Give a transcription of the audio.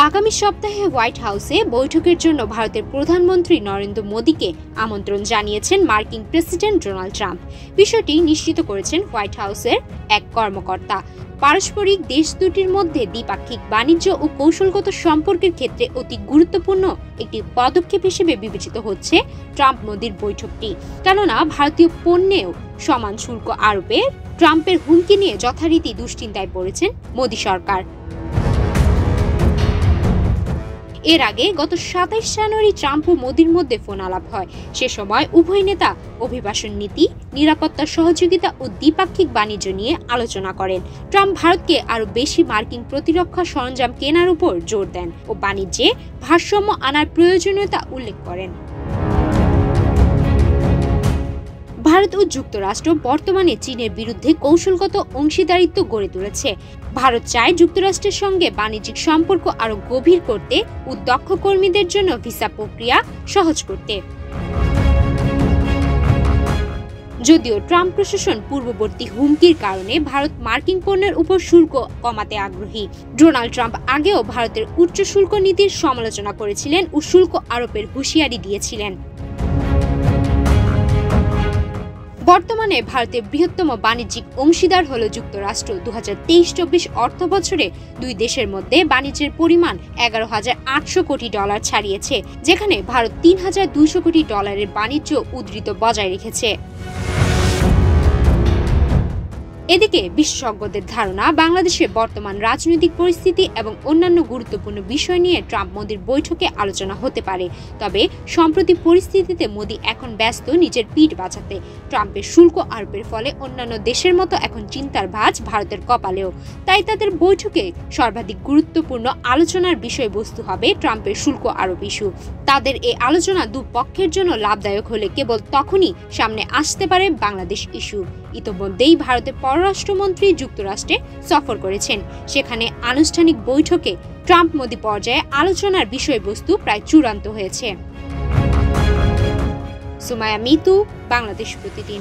আগামী সপ্তাহে হোয়াইট হাউসে বৈঠকের জন্য ভারতের প্রধানমন্ত্রী নরেন্দ্র মোদীকে আমন্ত্রণ জানিয়েছেন মার্কিন প্রেসিডেন্ট ডোনাল্ড ট্রাম্প। বিষয়টি নিশ্চিত করেছেন হোয়াইট হাউসের এক কর্মকর্তা। পারস্পরিক দেশ দুটির মধ্যে দ্বিপাক্ষিক বাণিজ্য ও কৌশলগত সম্পর্কের ক্ষেত্রে অতি গুরুত্বপূর্ণ একটি পদক্ষেপ হিসেবে বিবেচিত হচ্ছে ট্রাম্প মোদীর বৈঠকটি। কেননা ভারতীয় পণ্যেও সমান শুল্ক আরোপে ট্রাম্পের হুমকি নিয়ে যথারীতি দুশ্চিন্তায় পড়েছেন মোদী সরকার। এর আগে গত ২৭ জানুয়ারি ট্রাম্প ও মোদীর মধ্যে ফোন আলাপ হয়। সে সময় উভয় নেতা অভিবাসন নীতি, নিরাপত্তা সহযোগিতা ও দ্বিপাক্ষিক বাণিজ্য নিয়ে আলোচনা করেন। ট্রাম্প ভারতকে আরও বেশি মার্কিন প্রতিরক্ষা সরঞ্জাম কেনার উপর জোর দেন ও বাণিজ্যে ভারসাম্য আনার প্রয়োজনীয়তা উল্লেখ করেন। ভারত ও যুক্তরাষ্ট্র বর্তমানে চীনের বিরুদ্ধে কৌশলগত অংশীদারিত্ব গড়ে তুলেছে। ভারত চায় যুক্তরাষ্ট্রের সঙ্গে বাণিজ্যিক সম্পর্ক আরও গভীর করতে ও দক্ষ কর্মীদের জন্য ভিসা প্রক্রিয়া সহজ করতে। যদিও ট্রাম্প প্রশাসন পূর্ববর্তী হুমকির কারণে ভারত মার্কিন পণ্যের উপর শুল্ক কমাতে আগ্রহী। ডোনাল্ড ট্রাম্প আগেও ভারতের উচ্চ শুল্ক নীতির সমালোচনা করেছিলেন ও শুল্ক আরোপের হুঁশিয়ারি দিয়েছিলেন। বর্তমানে ভারতের বৃহত্তম বাণিজ্যিক অংশীদার হল যুক্তরাষ্ট্র। ২০২৩-২৪ অর্থ বছরে দুই দেশের মধ্যে বাণিজ্যের পরিমাণ $১১,৮০০ কোটি ছাড়িয়েছে, যেখানে ভারত $৩,২০০ কোটি বাণিজ্য উদ্ধৃত বজায় রেখেছে। এদিকে বিশেষজ্ঞদের ধারণা, বাংলাদেশের বর্তমান রাজনৈতিক পরিস্থিতি এবং অন্যান্য গুরুত্বপূর্ণ বিষয় নিয়ে ট্রাম্প মোদীর বৈঠকে আলোচনা হতে পারে। তবে সম্প্রতি পরিস্থিতিতে মোদী এখন ব্যস্ত নিজের পিঠ বাঁচাতে। ট্রাম্পের শুল্ক আরোপের ফলে অন্যান্য দেশের মতো এখন চিন্তার ভাঁজ ভারতের কপালেও। তাই তাদের বৈঠকে সর্বাধিক গুরুত্বপূর্ণ আলোচনার বিষয়বস্তু হবে ট্রাম্পের শুল্ক আরোপ ইস্যু। তাদের এই আলোচনা দুপক্ষের জন্য লাভদায়ক হলে কেবল তখনই সামনে আসতে পারে বাংলাদেশ ইস্যু। ইতোমধ্যেই ভারতের পররাষ্ট্রমন্ত্রী যুক্তরাষ্ট্রে সফর করেছেন। সেখানে আনুষ্ঠানিক বৈঠকে ট্রাম্প মোদী পর্যায়ে আলোচনার বিষয়বস্তু প্রায় চূড়ান্ত হয়েছে। সুমাইয়া মিতু, বাংলাদেশ প্রতিদিন।